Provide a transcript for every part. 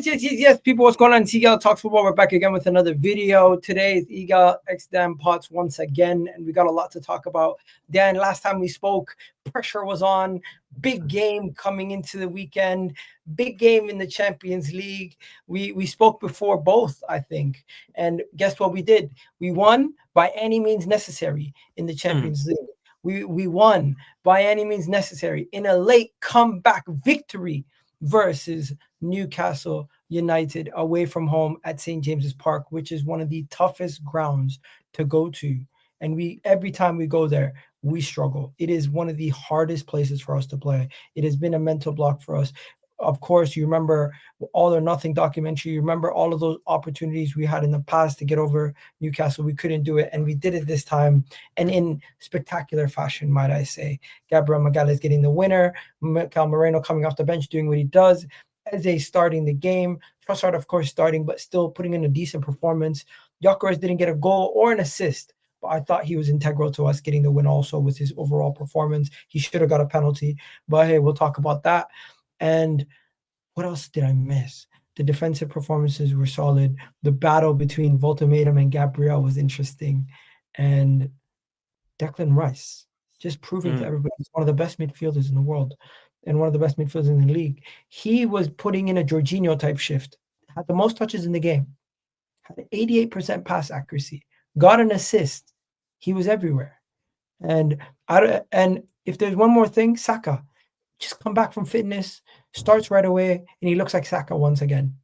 Yes. People, what's going on? It's Egal Talks Football. We're back again with another video. Today is Egal X Dan POTTS once again, and we got a lot to talk about. Dan, last time we spoke, pressure was on. Big game coming into the weekend. Big game in the Champions League. We spoke before both, I think. And guess what we did? We won by any means necessary in the Champions League. We won by any means necessary in a late comeback victory versus Newcastle United away from home at St. James's Park, which is one of the toughest grounds to go to. And every time we go there, we struggle. It is one of the hardest places for us to play. It has been a mental block for us. Of course, you remember All or Nothing documentary. You remember all of those opportunities we had in the past to get over Newcastle. We couldn't do it, and we did it this time, and in spectacular fashion, might I say. Gabriel magalhaes getting the winner. Mikel Moreno coming off the bench, doing what he does. Eze starting the game. Trossard, of course, starting, but still putting in a decent performance. Gyökeres didn't get a goal or an assist, but I thought he was integral to us getting the win also with his overall performance. He should have got a penalty, but hey, we'll talk about that. And what else did I miss? The defensive performances were solid. The battle between Volta-Matum and Gabriel was interesting. And Declan Rice, just proving to everybody he's one of the best midfielders in the world and one of the best midfielders in the league. He was putting in a Jorginho-type shift, had the most touches in the game, had an 88% pass accuracy, got an assist. He was everywhere. And if there's one more thing, Saka. Just come back from fitness, starts right away, and he looks like Saka once again.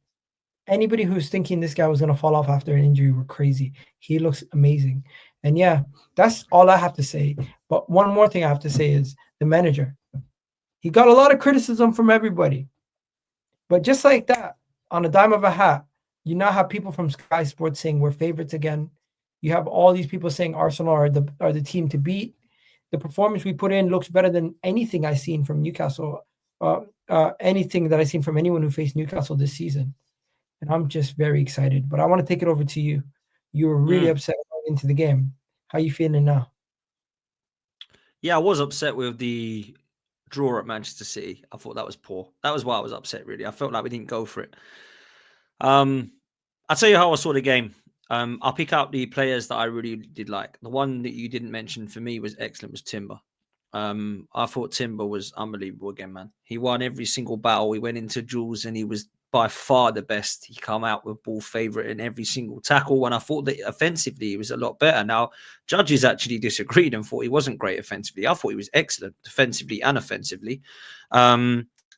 Anybody who's thinking this guy was going to fall off after an injury were crazy. He looks amazing. And yeah, that's all I have to say. But one more thing I have to say is the manager. He got a lot of criticism from everybody. But just like that, on a dime of a hat, you now have people from Sky Sports saying we're favorites again. You have all these people saying Arsenal are the team to beat. The performance we put in looks better than anything I've seen from Newcastle, anything that I've seen from anyone who faced Newcastle this season. And I'm just very excited. But I want to take it over to you. You were really upset going into the game. How are you feeling now? Yeah, I was upset with the draw at Manchester City. I thought that was poor. That was why I was upset, really. I felt like we didn't go for it. I'll tell you how I saw the game. I'll pick out the players that I really did like. The one that you didn't mention for me was excellent, was Timber. I thought Timber was unbelievable again, man. He won every single battle. We went into duels and he was by far the best. He come out with ball favourite in every single tackle. And I thought that offensively he was a lot better. Now, judges actually disagreed and thought he wasn't great offensively. I thought he was excellent defensively and offensively.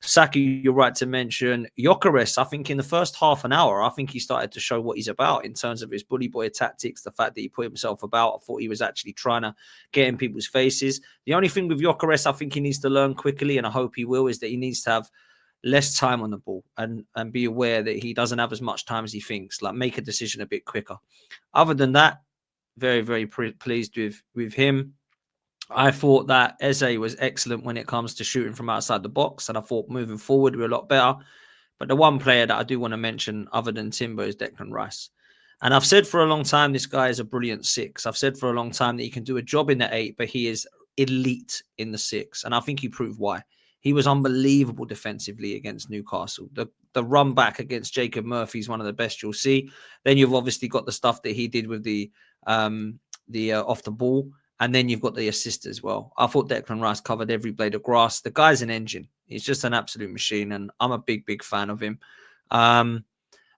Saka, you're right to mention. Gyökeres, I think in the first half an hour, I think he started to show what he's about in terms of his bully boy tactics, the fact that he put himself about. I thought he was actually trying to get in people's faces. The only thing with Gyökeres I think he needs to learn quickly, and I hope he will, is that he needs to have less time on the ball and be aware that he doesn't have as much time as he thinks, like make a decision a bit quicker. Other than that, very, very pleased with him. I thought that Eze was excellent when it comes to shooting from outside the box, and I thought moving forward we're a lot better. But the one player that I do want to mention other than Timber is Declan Rice. And I've said for a long time this guy is a brilliant 6. I've said for a long time that he can do a job in the 8, but he is elite in the 6. And I think he proved why. He was unbelievable defensively against Newcastle. The run back against Jacob Murphy is one of the best you'll see. Then you've obviously got the stuff that he did with the off the ball. And then you've got the assist as well. I thought Declan Rice covered every blade of grass. The guy's an engine. He's just an absolute machine. And I'm a big, big fan of him. And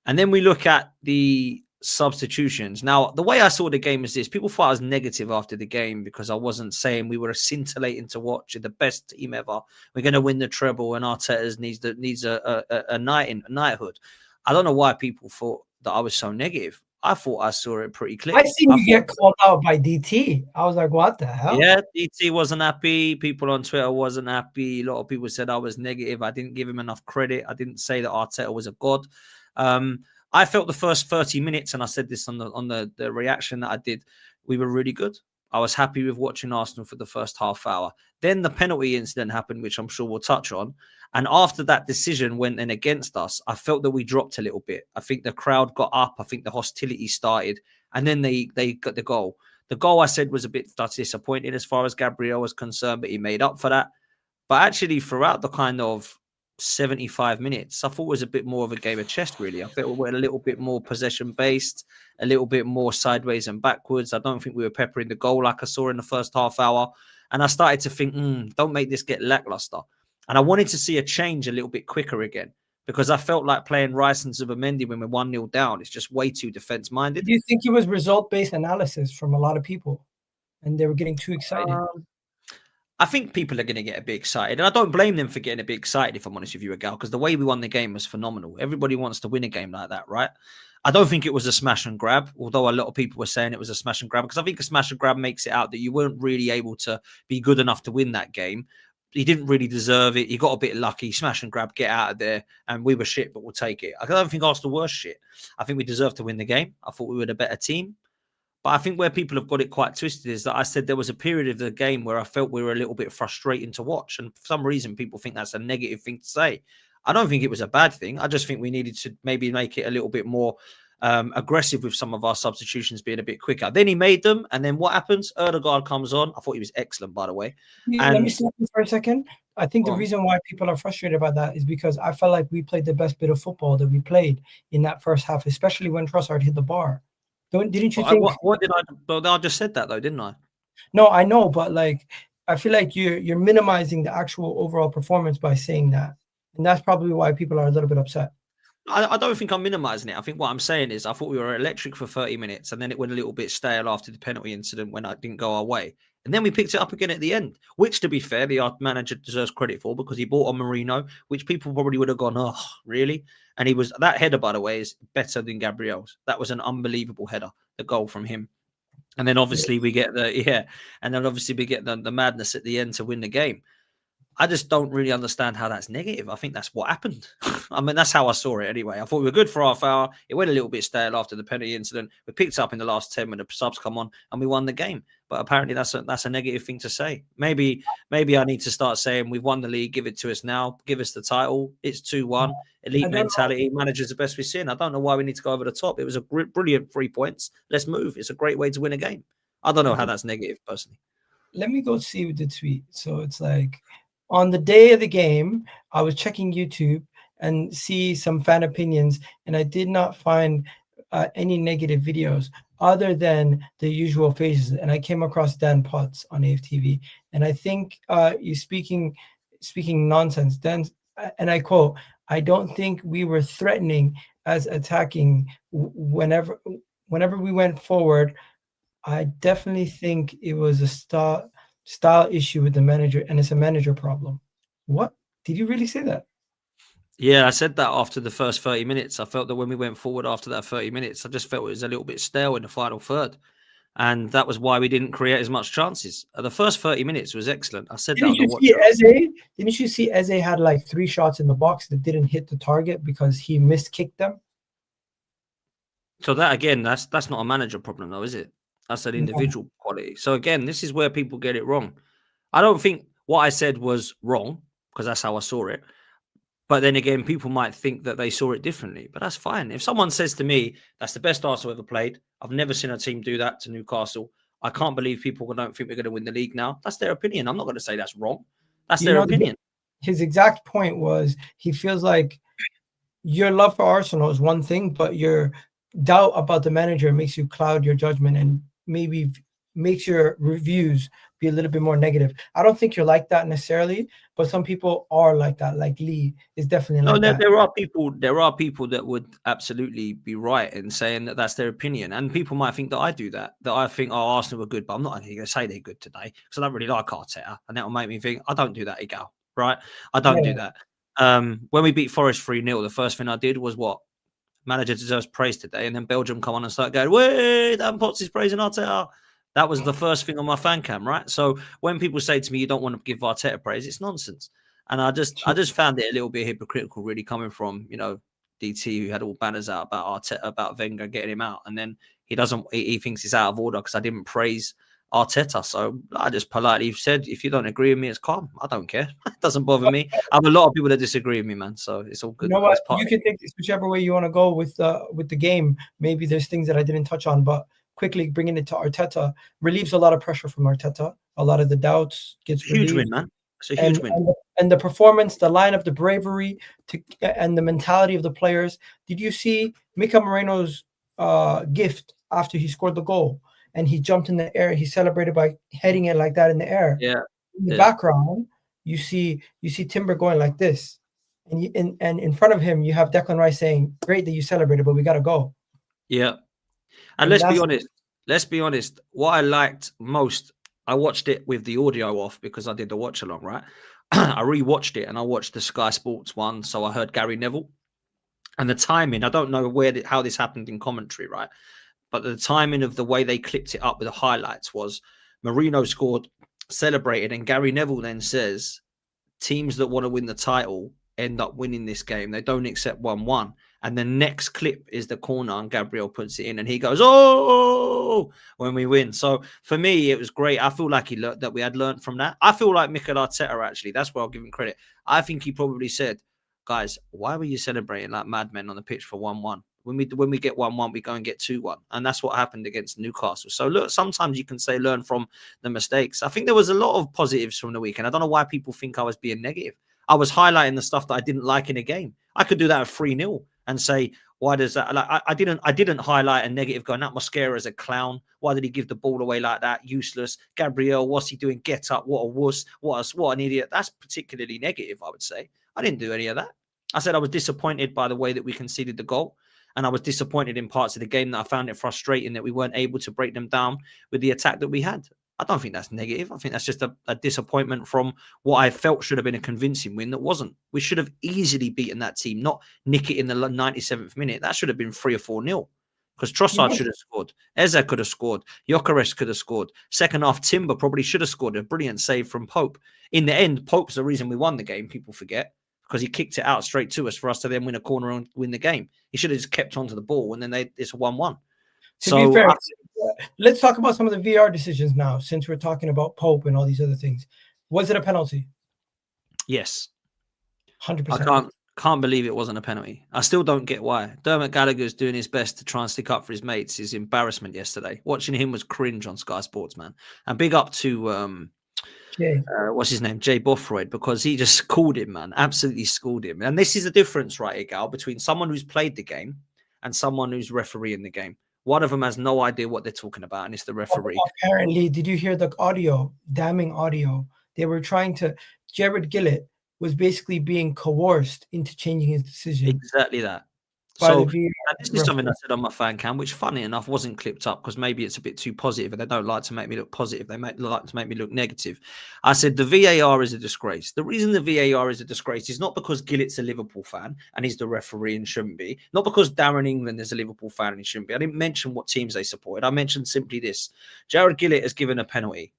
then we look at the substitutions. Now, the way I saw the game is this. People thought I was negative after the game because I wasn't saying we were scintillating to watch, the best team ever. We're going to win the treble and Arteta needs a knighthood. I don't know why people thought that I was so negative. I thought I saw it pretty clear. I seen you get called out by DT. I was like, what the hell? Yeah, DT wasn't happy. People on Twitter wasn't happy. A lot of people said I was negative. I didn't give him enough credit. I didn't say that Arteta was a god. I felt the first 30 minutes, and I said this on the reaction that I did, we were really good. I was happy with watching Arsenal for the first half hour. Then the penalty incident happened, which I'm sure we'll touch on. And after that decision went in against us, I felt that we dropped a little bit. I think the crowd got up. I think the hostility started. And then they got the goal. The goal, I said, was a bit disappointing as far as Gabriel was concerned, but he made up for that. But actually, throughout the kind of 75 minutes, I thought it was a bit more of a game of chess, really. I felt we were a little bit more possession-based, a little bit more sideways and backwards. I don't think we were peppering the goal like I saw in the first half hour. And I started to think, don't make this get lackluster. And I wanted to see a change a little bit quicker again, because I felt like playing Rice and Zubimendi when we're 1-0 down. It's just way too defense-minded. Do you think it was result-based analysis from a lot of people and they were getting too excited? I think people are going to get a bit excited. And I don't blame them for getting a bit excited, if I'm honest with you, Egal, because the way we won the game was phenomenal. Everybody wants to win a game like that, right? I don't think it was a smash and grab, although a lot of people were saying it was a smash and grab, because I think a smash and grab makes it out that you weren't really able to be good enough to win that game. He didn't really deserve it. He got a bit lucky. Smash and grab, get out of there. And we were shit, but we'll take it. I don't think Arsenal were shit. I think we deserved to win the game. I thought we were the better team. But I think where people have got it quite twisted is that I said there was a period of the game where I felt we were a little bit frustrating to watch. And for some reason, people think that's a negative thing to say. I don't think it was a bad thing. I just think we needed to maybe make it a little bit more aggressive with some of our substitutions being a bit quicker. Then he made them. And then what happens? Odegaard comes on. I thought he was excellent, by the way. Yeah, let me stop you for a second. I think the reason why people are frustrated about that is because I felt like we played the best bit of football that we played in that first half, especially when Trossard hit the bar. Didn't you think? What did I? Well, I just said that though, didn't I? No, I know, but like I feel like you're minimizing the actual overall performance by saying that, and that's probably why people are a little bit upset. I don't think I'm minimizing it. I think what I'm saying is I thought we were electric for 30 minutes, and then it went a little bit stale after the penalty incident when it didn't go our way, and then we picked it up again at the end. Which, to be fair, the manager deserves credit for, because he bought on Marino, which people probably would have gone, oh, really? And that header, by the way, is better than Gabriel's. That was an unbelievable header, the goal from him. And then obviously we get the madness at the end to win the game. I just don't really understand how that's negative. I think that's what happened. I mean, that's how I saw it anyway. I thought we were good for half hour. It went a little bit stale after the penalty incident. We picked up in the last 10 when the subs come on, and we won the game. But apparently that's a negative thing to say. Maybe I need to start saying we've won the league, give it to us now, give us the title. It's 2-1, elite mentality, manager's the best we've seen. I don't know why we need to go over the top. It was a brilliant 3 points. Let's move. It's a great way to win a game. I don't know how that's negative, personally. Let me go see the tweet. So it's like, on the day of the game, I was checking YouTube and see some fan opinions, and I did not find any negative videos other than the usual faces. And I came across Dan Potts on AFTV, and I think you speaking nonsense. Dan, and I quote, "I don't think we were threatening as attacking whenever we went forward. I definitely think it was a style issue with the manager, and it's a manager problem." What? Did you really say that? Yeah, I said that after the first 30 minutes. I felt that when we went forward after that 30 minutes, I just felt it was a little bit stale in the final third. And that was why we didn't create as much chances. The first 30 minutes was excellent. I said Didn't you see Eze had like 3 shots in the box that didn't hit the target because he miskicked them? So that, again, that's not a manager problem though, is it? That's an individual quality. So again, this is where people get it wrong. I don't think what I said was wrong, because that's how I saw it. But then again, people might think that they saw it differently. But that's fine. If someone says to me, that's the best Arsenal ever played, I've never seen a team do that to Newcastle, I can't believe people don't think we're going to win the league now. That's their opinion. I'm not going to say that's wrong. That's their opinion. His exact point was he feels like your love for Arsenal is one thing, but your doubt about the manager makes you cloud your judgment and maybe makes your reviews be a little bit more negative. I don't think you're like that necessarily, but some people are like that. Like Lee is definitely like that. There are people that would absolutely be right in saying that that's their opinion, and people might think that I do that. That I think, oh, Arsenal were good, but I'm not going to say they're good today because I don't really like Arteta, and that will make me think I don't do that, Egal. Right? I don't do that. When we beat Forest 3-0, the first thing I did was what? Manager deserves praise today, and then Belgium come on and start going, "Wait, Dan Potts is praising Arteta." That was the first thing on my fan cam, right? So when people say to me, you don't want to give Arteta praise, it's nonsense. And I just found it a little bit hypocritical, really, coming from, DT, who had all banners out about Arteta, about Wenger getting him out. And then he thinks it's out of order because I didn't praise Arteta. So I just politely said, if you don't agree with me, it's calm. I don't care. It doesn't bother me. I have a lot of people that disagree with me, man. So it's all good. You know what? You can take this whichever way you want to go with the game. Maybe there's things that I didn't touch on, but quickly bringing it to relieves a lot of pressure from Arteta. A lot of the doubts gets huge win, man. It's a huge win. And the performance, the lineup, the bravery, and the mentality of the players. Did you see Mikel Moreno's gift after he scored the goal and he jumped in the air? He celebrated by heading it like that in the air. Yeah. In the background, you see Timber going like this, and in front of him you have Declan Rice saying, "Great that you celebrated, but we gotta go." Yeah. And let's be honest. What I liked most, I watched it with the audio off because I did the watch along, right? I rewatched it and I watched the Sky Sports one, so I heard Gary Neville. And the timing, I don't know how this happened in commentary, right? But the timing of the way they clipped it up with the highlights was Marino scored, celebrated, and Gary Neville then says, teams that want to win the title end up winning this game. They don't accept 1-1. And the next clip is the corner and Gabriel puts it in and he goes, "Oh," when we win. So for me, it was great. I feel like that we had learned from that. I feel like Mikel Arteta, actually, that's where I'll give him credit. I think he probably said, "Guys, why were you celebrating like madmen on the pitch for 1-1? When we get 1-1, we go and get 2-1. And that's what happened against Newcastle. So look, sometimes you can say learn from the mistakes. I think there was a lot of positives from the weekend. I don't know why people think I was being negative. I was highlighting the stuff that I didn't like in a game. I could do that at 3-0 and say, why does that? Like I didn't highlight a negative going, that Mosquera is a clown. Why did he give the ball away like that? Useless. Gabriel, what's he doing? Get up. What a wuss. What an idiot. That's particularly negative, I would say. I didn't do any of that. I said I was disappointed by the way that we conceded the goal. And I was disappointed in parts of the game that I found it frustrating that we weren't able to break them down with the attack that we had. I don't think that's negative. I think that's just a disappointment from what I felt should have been a convincing win that wasn't. We should have easily beaten that team, not nick it in the 97th minute. That should have been 3 or 4-0 because Trossard should have scored. Eze could have scored. Gyökeres could have scored. Second half, Timber probably should have scored. A brilliant save from Pope. In the end, Pope's the reason we won the game, people forget, because he kicked it out straight to us for us to then win a corner and win the game. He should have just kept onto the ball and then it's a 1-1. To be fair, let's talk about some of the VR decisions now, since we're talking about Pope and all these other things. Was it a penalty? Yes. 100%. I can't believe it wasn't a penalty. I still don't get why. Dermot Gallagher's doing his best to try and stick up for his mates. His embarrassment yesterday. Watching him was cringe on Sky Sports, man. And big up to what's his name? Jay Bothroyd, because he just schooled him, man. Absolutely schooled him. And this is the difference, right, Egal, between someone who's played the game and someone who's refereeing the game. One of them has no idea what they're talking about, and it's the referee. Apparently, did you hear the audio, damning audio? They were trying to, Jared Gillett was basically being coerced into changing his decision. Exactly that. So this is something I said on my fan cam, which funny enough wasn't clipped up because maybe it's a bit too positive and they don't like to make me look positive. They like to make me look negative. I said the VAR is a disgrace. The reason the VAR is a disgrace is not because Gillett's a Liverpool fan and he's the referee and shouldn't be. Not because Darren England is a Liverpool fan and he shouldn't be. I didn't mention what teams they supported. I mentioned simply this. Jared Gillett has given a penalty.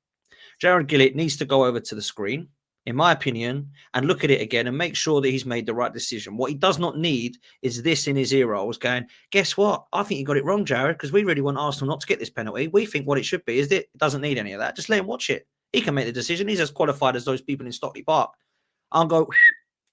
Jared Gillett needs to go over to the screen, in my opinion, and look at it again and make sure that he's made the right decision. What he does not need is this in his ear rolls going, guess what? I think you got it wrong, Jared, because we really want Arsenal not to get this penalty. We think what it should be is that it doesn't need any of that. Just let him watch it. He can make the decision. He's as qualified as those people in Stockley Park. I'll go,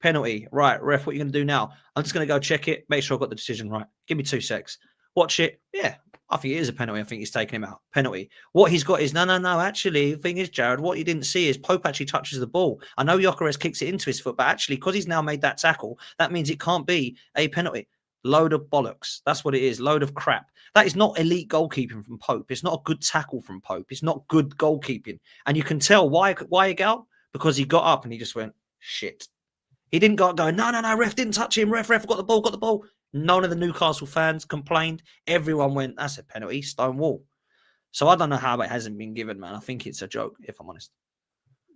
penalty. Right, ref, what are you going to do now? I'm just going to go check it, make sure I got the decision right. Give me 2 secs. Watch it. Yeah. I think it is a penalty. I think he's taking him out. Penalty. What he's got is, no. Actually, the thing is, Jared, what you didn't see is Pope actually touches the ball. I know Gyökeres kicks it into his foot, but actually, because he's now made that tackle, that means it can't be a penalty. Load of bollocks. That's what it is. Load of crap. That is not elite goalkeeping from Pope. It's not a good tackle from Pope. It's not good goalkeeping. And you can tell why Egal? Because he got up and he just went, shit. He didn't go, no, ref didn't touch him. Ref got the ball. None of the Newcastle fans complained. Everyone went, that's a penalty, Stonewall. So I don't know how it hasn't been given, man. I think it's a joke, if I'm honest.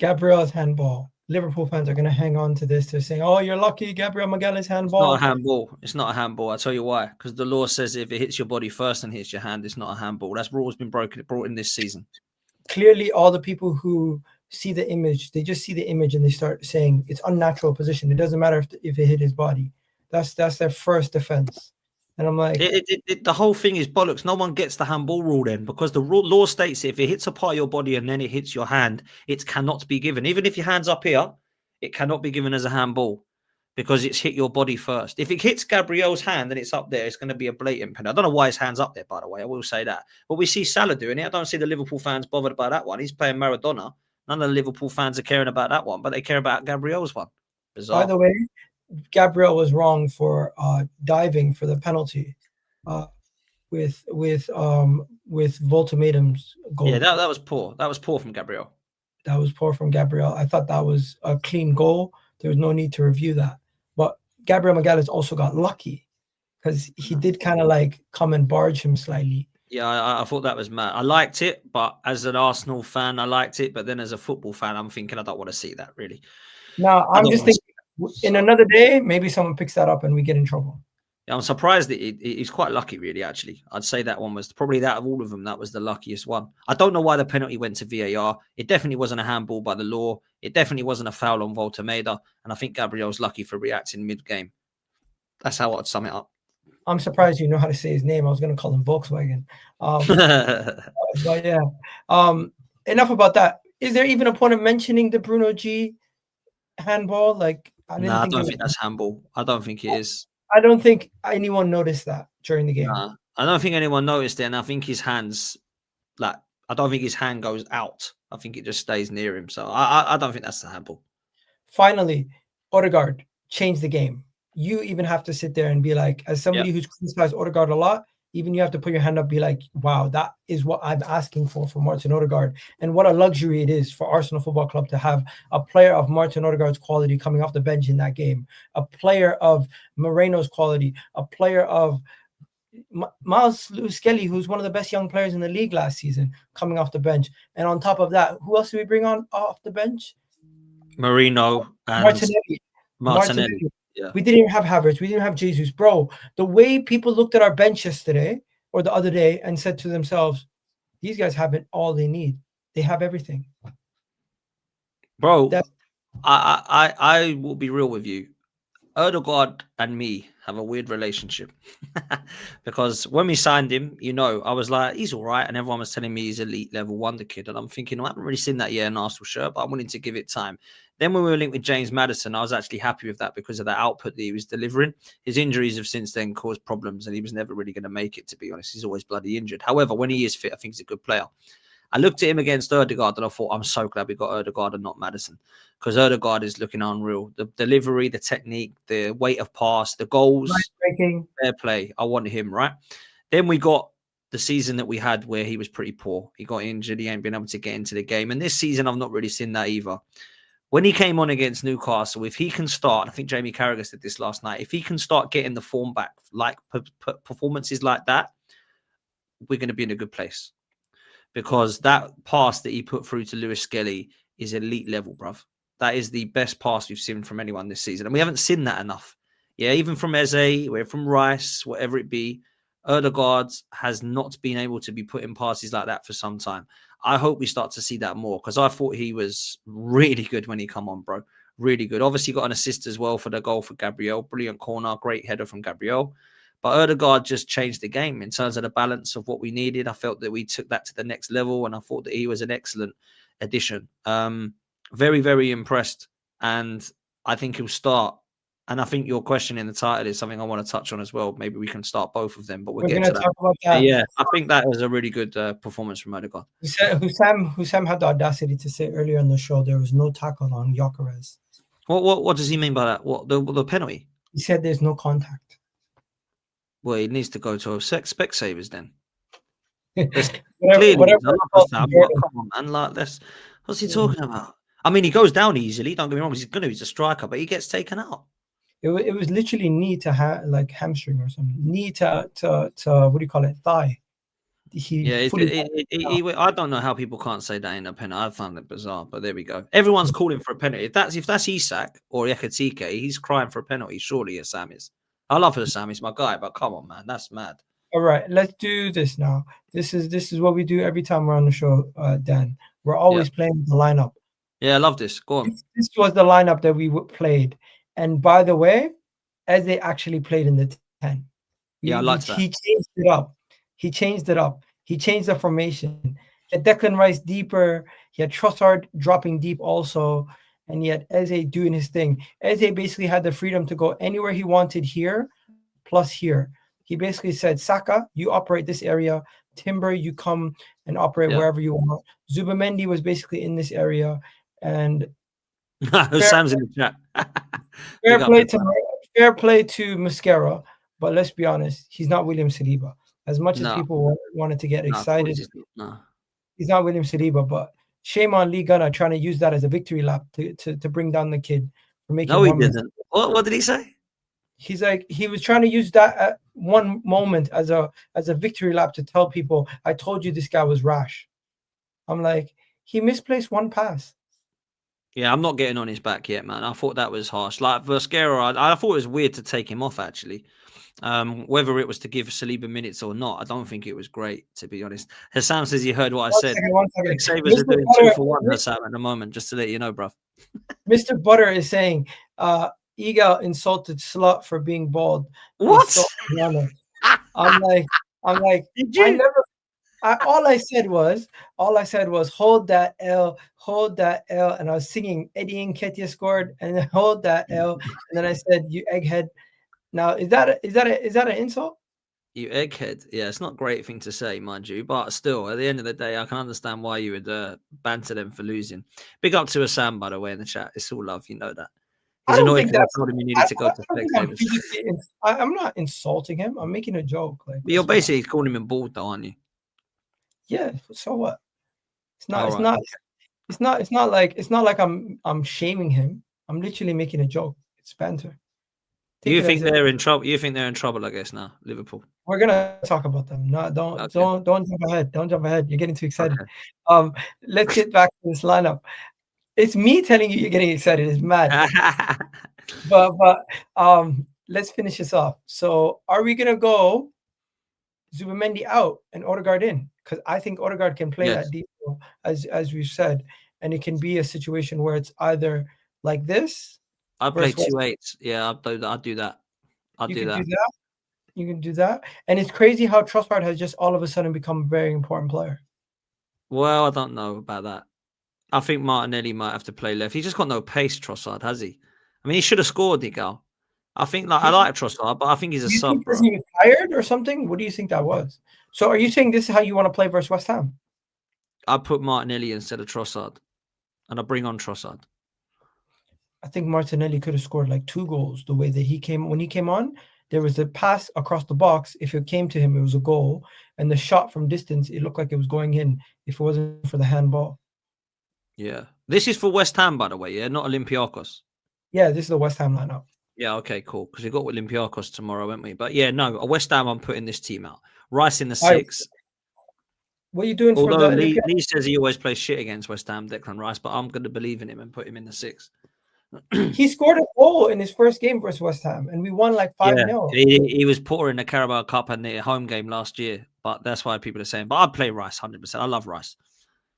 Gabriel's handball. Liverpool fans are going to hang on to this. They're saying, oh, you're lucky, Gabriel Magalhaes handball. It's not a handball. It's not a handball. I'll tell you why. Because the law says if it hits your body first and hits your hand, it's not a handball. That's rule has been brought in this season. Clearly, all the people who see the image, they just see the image and they start saying it's unnatural position. It doesn't matter if it hit his body. That's their first defense. And I'm like, the whole thing is bollocks. No one gets the handball rule then, because the law states if it hits a part of your body and then it hits your hand, it cannot be given. Even if your hand's up here, it cannot be given as a handball because it's hit your body first. If it hits Gabriel's hand and it's up there, it's going to be a blatant penalty. I don't know why his hand's up there, by the way. I will say that. But we see Salah doing it. I don't see the Liverpool fans bothered by that one. He's playing Maradona. None of the Liverpool fans are caring about that one, but they care about Gabriel's one. Bizarre. By the way, Gabriel was wrong for diving for the penalty with Voltematum's goal. Yeah, that was poor. That was poor from Gabriel. That was poor from Gabriel. I thought that was a clean goal. There was no need to review that. But Gabriel Magalhaes also got lucky because he did kind of like come and barge him slightly. Yeah, I thought that was mad. I liked it, but as an Arsenal fan, I liked it. But then as a football fan, I'm thinking I don't want to see that, really. Now, I'm just thinking in another day, maybe someone picks that up and we get in trouble. Yeah, I'm surprised that he's quite lucky, really, actually. I'd say that one was probably, that of all of them, that was the luckiest one. I don't know why the penalty went to VAR. It definitely wasn't a handball by the law. It definitely wasn't a foul on Voltemeda. And I think Gabriel's lucky for reacting mid-game. That's how I'd sum it up. I'm surprised you know how to say his name. I was going to call him Volkswagen. But yeah, enough about that. Is there even a point of mentioning the Bruno G handball? Like, I don't think that's handball. I don't think it is. I don't think anyone noticed that during the game. Nah, I don't think anyone noticed it, and I think his hands, like, I don't think his hand goes out. I think it just stays near him. So I don't think that's the handball. Finally, Odegaard changed the game. You even have to sit there and be like, as somebody who's criticized Odegaard a lot, even you have to put your hand up, be like, wow, that is what I'm asking for Martin Odegaard. And what a luxury it is for Arsenal Football Club to have a player of Martin Odegaard's quality coming off the bench in that game, a player of Moreno's quality, a player of Miles Lewis-Skelly, who's one of the best young players in the league last season, coming off the bench. And on top of that, who else did we bring on off the bench? Moreno and Martinelli. Yeah. We didn't even have Havertz. We didn't have Jesus. Bro, the way people looked at our bench yesterday or the other day and said to themselves, these guys have it all they need. They have everything. Bro, I will be real with you. Odegaard and me have a weird relationship because when we signed him, you know, I was like, he's all right. And everyone was telling me he's elite level wonder kid. And I'm thinking, I haven't really seen that yet in Arsenal shirt, but I'm willing to give it time. Then when we were linked with James Maddison, I was actually happy with that because of the output that he was delivering. His injuries have since then caused problems and he was never really going to make it, to be honest. He's always bloody injured. However, when he is fit, I think he's a good player. I looked at him against Odegaard and I thought, I'm so glad we got Odegaard and not Maddison because Odegaard is looking unreal. The delivery, the technique, the weight of pass, the goals, fair play. I wanted him, right? Then we got the season that we had where he was pretty poor. He got injured. He ain't been able to get into the game. And this season, I've not really seen that either. When he came on against Newcastle, if he can start, I think Jamie Carragher did this last night, if he can start getting the form back, like performances like that, we're going to be in a good place. Because that pass that he put through to Lewis-Skelly is elite level, bruv. That is the best pass we've seen from anyone this season. And we haven't seen that enough. Yeah, even from Eze, from Rice, whatever it be, Odegaard has not been able to be putting passes like that for some time. I hope we start to see that more because I thought he was really good when he come on, bro. Really good. Obviously got an assist as well for the goal for Gabriel. Brilliant corner, great header from Gabriel. But Odegaard just changed the game in terms of the balance of what we needed. I felt that we took that to the next level and I thought that he was an excellent addition. Very, very impressed. And I think he'll start. And I think your question in the title is something I want to touch on as well. Maybe we can start both of them, but we're going to talk about that. Yeah, I think that was a really good performance from Odegaard. Hussam had the audacity to say earlier in the show there was no tackle on Gyökeres. What does he mean by that? What the penalty? He said there's no contact. Well, he needs to go to a spec savers then. Whatever come on, man. Like this. What's he talking about? I mean, he goes down easily. Don't get me wrong. He's a striker, but he gets taken out. It was literally knee to hamstring or something. Knee to what do you call it? Thigh. I don't know how people can't say that in a penalty. I found it bizarre, but there we go. Everyone's calling for a penalty. If that's Isak or Ekatike, he's crying for a penalty. Surely Hussam is. I love Hussam, he's my guy, but come on, man, that's mad. All right, let's do this now. This is what we do every time we're on the show, Dan. We're always playing the lineup. Yeah, I love this. Go on. This was the lineup that we played. And by the way, Eze actually played in the 10. I like that. He changed it up. He changed the formation. He had Declan Rice deeper. He had Trossard dropping deep also. And yet Eze doing his thing. Eze basically had the freedom to go anywhere he wanted here, plus here. He basically said, Saka, you operate this area. Timber, you come and operate wherever you want. Zubimendi was basically in this area, and Sam's in the chat. fair play to Mascara, but let's be honest, he's not William Saliba. As much as people wanted to get excited, he's not William Saliba, but shame on Lee Gunnar trying to use that as a victory lap to bring down the kid for making. No, he didn't. What did he say? He's like, he was trying to use that at one moment as a victory lap to tell people, I told you this guy was rash. I'm like, he misplaced one pass. Yeah, I'm not getting on his back yet, man. I thought that was harsh. Like Vasquera, I thought it was weird to take him off, actually. Whether it was to give Saliba minutes or not, I don't think it was great, to be honest. Hassam says he heard what I said. Savers are doing 2 for 1, Hassam, at the moment, just to let you know, bruv. Mr. Butter is saying, Egal insulted Slut for being bald. What? I'm like, did you? All I said was hold that L, and I was singing Eddie Nketiah scored, and then hold that L, and then I said you egghead. Now is that an insult? You egghead, yeah, it's not a great thing to say, mind you, but still, at the end of the day, I can understand why you would banter them for losing. Big up to Assam, by the way, in the chat. It's all love, you know that. He's annoyed because I told him he needed to go to Specsavers. I'm not insulting him. I'm making a joke. Like, you're basically calling him bald, though, aren't you? Yeah. So what? It's not like I'm shaming him. I'm literally making a joke. It's banter. Do you think they're in trouble? You think they're in trouble, I guess, now, Liverpool? We're gonna talk about them. No, don't jump ahead. Don't jump ahead. You're getting too excited. Okay. Let's get back to this lineup. It's me telling you you're getting excited. It's mad. but let's finish this off. So are we gonna go Zubimendi out and Odegaard in? Because I think Odegaard can play that deep, as we've said, and it can be a situation where it's either like this. I'd play 2-8s. Yeah, I'd do that. You can do that. And it's crazy how Trossard has just all of a sudden become a very important player. Well, I don't know about that. I think Martinelli might have to play left. He's just got no pace, Trossard, has he? I mean, he should have scored, Egal. I think I like Trossard, but I think he's a sub. Was he tired or something? What do you think that was? So are you saying this is how you want to play versus West Ham? I put Martinelli instead of Trossard, and I bring on Trossard. I think Martinelli could have scored like 2 goals the way that when he came on. There was a pass across the box. If it came to him, it was a goal. And the shot from distance, it looked like it was going in if it wasn't for the handball. Yeah. This is for West Ham, by the way, yeah? Not Olympiacos. Yeah, this is the West Ham lineup. Yeah, okay, cool. Because we got Olympiacos tomorrow, haven't we? But yeah, no, West Ham, I'm putting this team out. Rice in the 6. What are you doing for the Lee says he always plays shit against West Ham, Declan Rice, but I'm going to believe in him and put him in the 6. He scored a goal in his first game versus West Ham, and we won like 5-0. He was poor in the Carabao Cup and the home game last year, but that's why people are saying. But I'd play Rice 100%. I love Rice.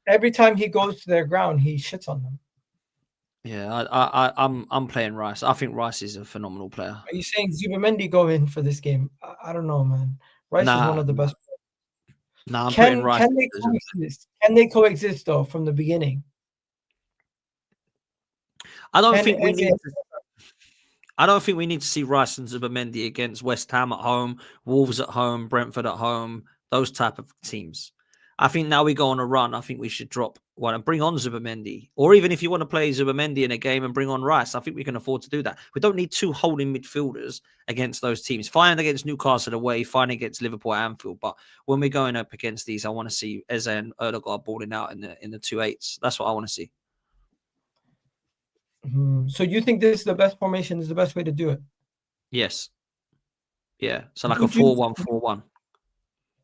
Every time he goes to their ground, he shits on them. Yeah, I'm playing Rice. I think Rice is a phenomenal player. Are you saying Zubimendi go in for this game? I don't know, man. Rice is one of the best. No, I'm putting Rice. Can they coexist though from the beginning? I don't think we need to see Rice and Zubimendi against West Ham at home, Wolves at home, Brentford at home, those type of teams. I think now we go on a run. I think we should drop one and bring on Zubimendi. Or even if you want to play Zubimendi in a game and bring on Rice, I think we can afford to do that. We don't need 2 holding midfielders against those teams. Fine against Newcastle away, fine against Liverpool at Anfield. But when we're going up against these, I want to see Eze and Odegaard balling out in the 2-8s. That's what I want to see. So you think this is the best formation, is the best way to do it? Yes. Yeah. So like a 4-1-4-1.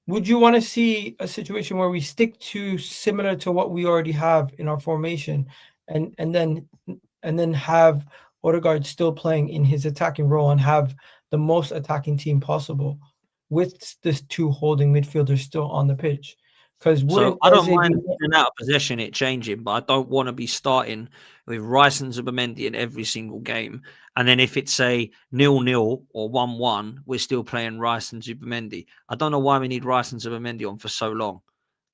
Would you want to see a situation where we stick to similar to what we already have in our formation and then have Odegaard still playing in his attacking role and have the most attacking team possible with this 2 holding midfielders still on the pitch? Because I don't mind in out of possession it changing, but I don't want to be starting with Rice and Zubimendi in every single game. And then if it's a 0-0 or 1-1, we're still playing Rice and Zubimendi. I don't know why we need Rice and Zubimendi on for so long.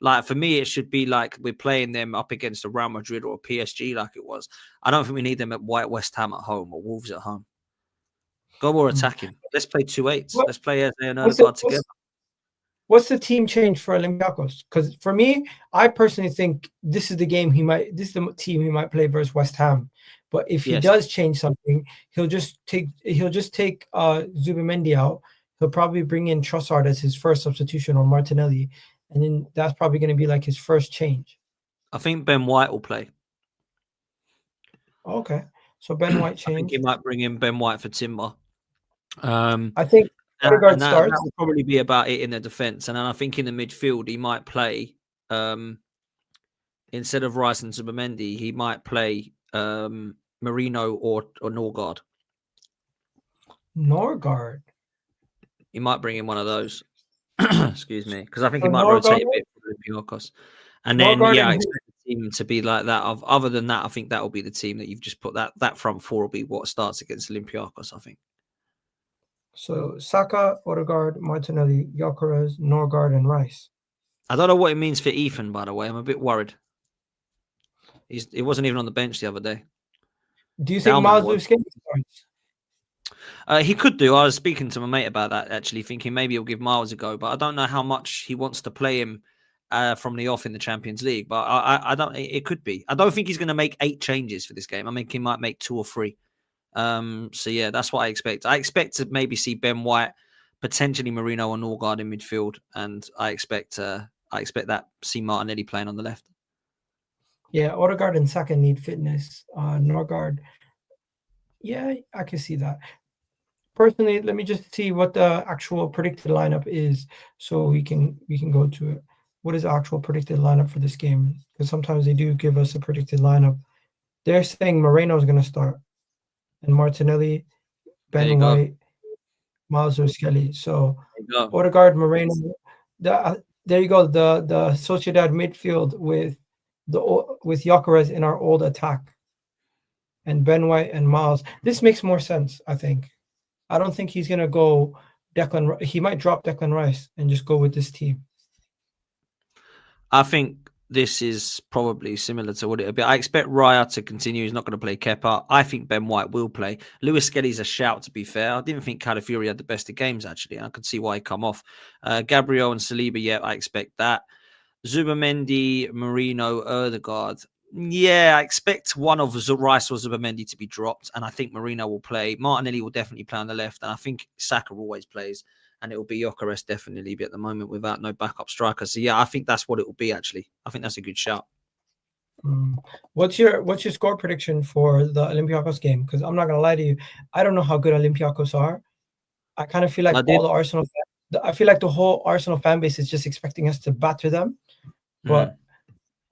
Like, for me, it should be like we're playing them up against a Real Madrid or a PSG like it was. I don't think we need them at West Ham at home or Wolves at home. Go more attacking. Let's play 2-8s. Let's play Eze and Odegaard together. What's the team change for Olympiacos? Because for me, I personally think this is the team he might play versus West Ham. But if he does change something, he'll just take Zubimendi out. He'll probably bring in Trossard as his first substitution, or Martinelli, and then that's probably going to be like his first change. I think Ben White will play. Okay, so Ben White change. I think he might bring in Ben White for Timber. I think Odegaard starts. That will probably be about it in the defence, and then I think in the midfield he might play instead of Rice and Zubimendi, he might play Marino or Norgard. Norgard. He might bring in one of those. Excuse me, because I think he might rotate a bit for Olympiacos. And then I expect the team to be like that. Other than that, I think that will be the team that you've just put. That front four will be what starts against Olympiacos, I think. So Saka, Odegaard, Martinelli, Gyökeres, Norgard, and Rice. I don't know what it means for Ethan, by the way. I'm a bit worried. He wasn't even on the bench the other day. Do you think Miles Lewis starts? He could do. I was speaking to my mate about that, actually, thinking maybe he'll give Miles a go, but I don't know how much he wants to play him from the off in the Champions League. But I don't. It could be. I don't think he's going to make 8 changes for this game. I think he might make 2 or 3. So yeah, that's what I expect. I expect to maybe see Ben White, potentially Marino or Norgard in midfield, and I expect that see Martinelli playing on the left. Yeah, Odegaard and Saka need fitness. Norgard, yeah, I can see that. Personally, let me just see what the actual predicted lineup is, so we can go to it. What is the actual predicted lineup for this game? Because sometimes they do give us a predicted lineup. They're saying Moreno is going to start, and Martinelli, Ben White, Miles Skelly. So Odegaard, Moreno. There you go. The Sociedad midfield with Gyökeres in our old attack, and Ben White and Miles. This makes more sense, I think. I don't think he's gonna go Declan. He might drop Declan Rice and just go with this team. I think this is probably similar to what it'll be. I expect Raya to continue. He's not going to play Kepa. I think Ben White will play. Lewis Skelly's a shout, to be fair. I didn't think Calafiori had the best of games, actually. I could see why he come off. Gabriel and Saliba, I expect that. Zubimendi, Marino, Odegaard. Yeah, I expect one of Rice or Zubimendi to be dropped, and I think Marino will play. Martinelli will definitely play on the left, and I think Saka always plays, and it will be Gyökeres definitely, but at the moment without no backup striker. So yeah, I think that's what it will be, actually. I think that's a good shout. What's your score prediction for the Olympiacos game? Because I'm not going to lie to you, I don't know how good Olympiacos are. I kind of feel like I feel like the whole Arsenal fan base is just expecting us to batter them, but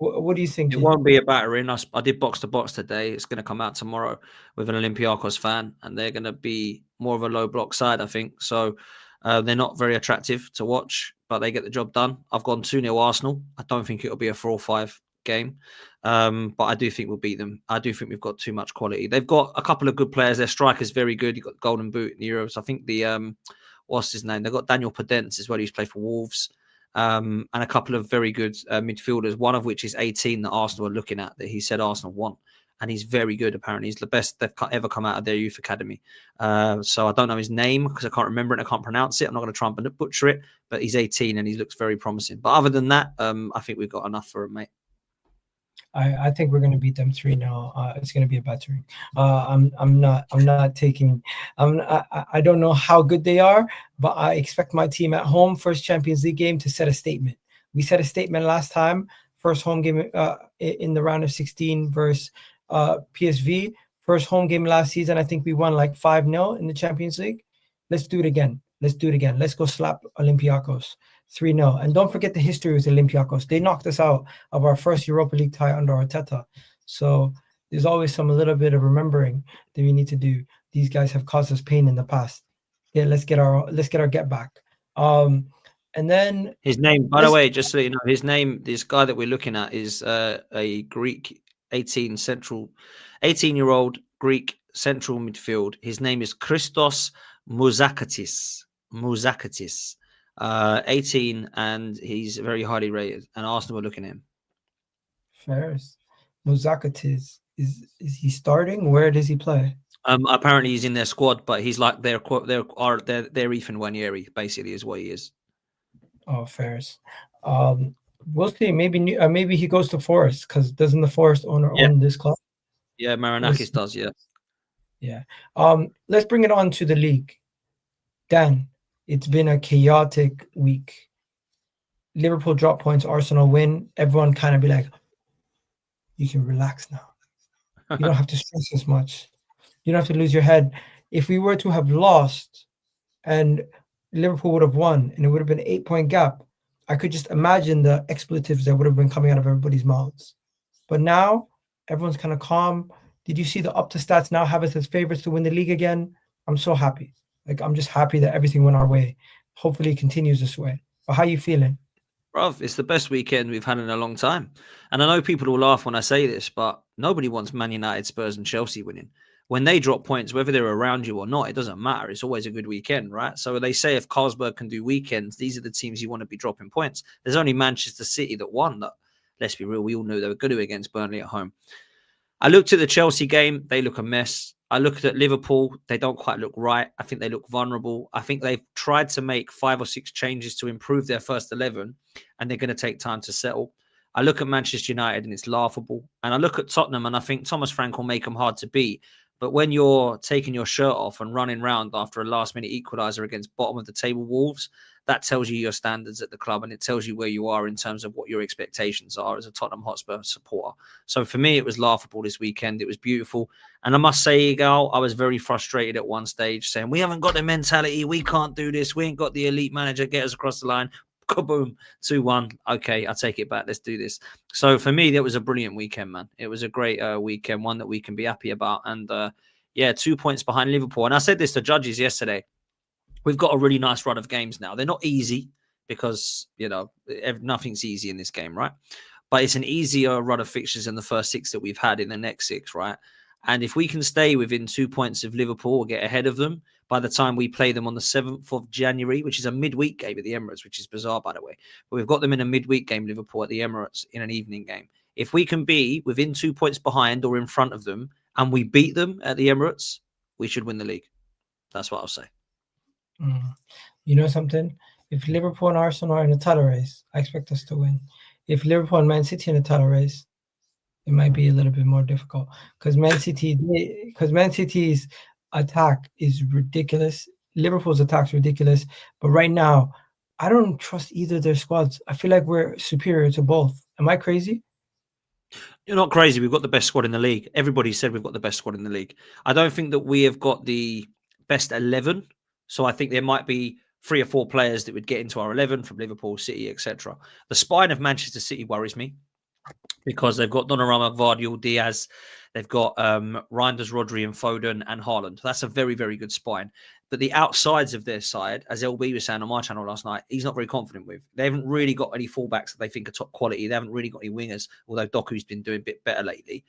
what do you think? It won't be a battering. I did box to box today. It's going to come out tomorrow with an Olympiacos fan, and they're going to be more of a low block side, I think. So they're not very attractive to watch, but they get the job done. I've gone 2-0 Arsenal. I don't think it'll be a 4-5 game, but I do think we'll beat them. I do think we've got too much quality. They've got a couple of good players. Their striker's very good. You've got the Golden Boot in the Euros. I think the what's his name? They've got Daniel Podence as well. He's played for Wolves. And a couple of very good midfielders, one of which is 18 that Arsenal are looking at, that he said Arsenal want. And he's very good, apparently. He's the best they've ever come out of their youth academy. So I don't know his name because I can't remember it. I can't pronounce it. I'm not going to try and butcher it. But he's 18 and he looks very promising. But other than that, I think we've got enough for him, mate. I think we're going to beat them 3-0. It's going to be a battering. I'm not taking. I don't know how good they are, but I expect my team at home, first Champions League game, to set a statement. We set a statement last time, first home game in the round of 16 versus PSV. First home game last season, I think we won like 5-0 in the Champions League. Let's do it again. Let's go slap Olympiacos 3-0. And don't forget the history with Olympiacos. They knocked us out of our first Europa League tie under Arteta. So there's always a little bit of remembering that we need to do. These guys have caused us pain in the past. Yeah, let's get our get back. And then his name, by the way, just so you know, his name, this guy that we're looking at is a Greek 18-year-old Greek central midfield. His name is Christos Mouzakatis. 18, and he's very highly rated, and Arsenal are looking at him. First, Mouzakatis, is he starting? Where does he play? Apparently he's in their squad, but he's like their Ethan Wanyeri, basically, is what he is. Oh, fairs. We'll see. Maybe he goes to Forest, because doesn't the Forest owner Yeah. own this club? Yeah, Marinakis does, yeah. Yeah. Let's bring it on to the league. Dan, it's been a chaotic week. Liverpool drop points, Arsenal win. Everyone kind of be like, you can relax now. You don't have to stress as much. You don't have to lose your head. If we were to have lost and Liverpool would have won and it would have been 8-point gap, I could just imagine the expletives that would have been coming out of everybody's mouths. But now everyone's kind of calm. Did you see the up to stats now have us as favorites to win the league again? I'm so happy. Like, I'm just happy that everything went our way. Hopefully it continues this way. But how are you feeling? Bruv, it's the best weekend we've had in a long time. And I know people will laugh when I say this, but nobody wants Man United, Spurs and Chelsea winning. When they drop points, whether they're around you or not, it doesn't matter. It's always a good weekend, right? So they say if Carlsberg can do weekends, these are the teams you want to be dropping points. There's only Manchester City that won that. Let's be real, we all knew they were going to against Burnley at home. I looked at the Chelsea game. They look a mess. I looked at Liverpool. They don't quite look right. I think they look vulnerable. I think they've tried to make 5 or 6 changes to improve their first 11, and they're going to take time to settle. I look at Manchester United, and it's laughable. And I look at Tottenham, and I think Thomas Frank will make them hard to beat. But when you're taking your shirt off and running round after a last-minute equaliser against bottom-of-the-table Wolves, that tells you your standards at the club, and it tells you where you are in terms of what your expectations are as a Tottenham Hotspur supporter. So for me, it was laughable this weekend. It was beautiful. And I must say, Egal, I was very frustrated at one stage, saying, we haven't got the mentality. We can't do this. We ain't got the elite manager. Get us across the line. Kaboom, 2-1. Okay, I'll take it back. Let's do this. So for me, that was a brilliant weekend, man. It was a great weekend, one that we can be happy about. And yeah, 2 points behind Liverpool. And I said this to judges yesterday. We've got a really nice run of games now. They're not easy because, you know, nothing's easy in this game, right? But it's an easier run of fixtures than the first 6 that we've had in the next 6, right? And if we can stay within 2 points of Liverpool or get ahead of them by the time we play them on the 7th of January, which is a midweek game at the Emirates, which is bizarre, by the way. But we've got them in a midweek game, Liverpool, at the Emirates in an evening game. If we can be within 2 points behind or in front of them and we beat them at the Emirates, we should win the league. That's what I'll say. You know something? If Liverpool and Arsenal are in a title race, I expect us to win. If Liverpool and Man City in a title race, it might be a little bit more difficult because Man City's attack is ridiculous. Liverpool's attack is ridiculous. But right now, I don't trust either of their squads. I feel like we're superior to both. Am I crazy? You're not crazy. We've got the best squad in the league. Everybody said we've got the best squad in the league. I don't think that we have got the best 11. So I think there might be 3 or 4 players that would get into our 11 from Liverpool, City, etc. The spine of Manchester City worries me because they've got Donnarumma, Vardy, Diaz. They've got Reinders, Rodri and Foden and Haaland. That's a very, very good spine. But the outsides of their side, as LB was saying on my channel last night, he's not very confident with. They haven't really got any fullbacks that they think are top quality. They haven't really got any wingers, although Doku's been doing a bit better lately.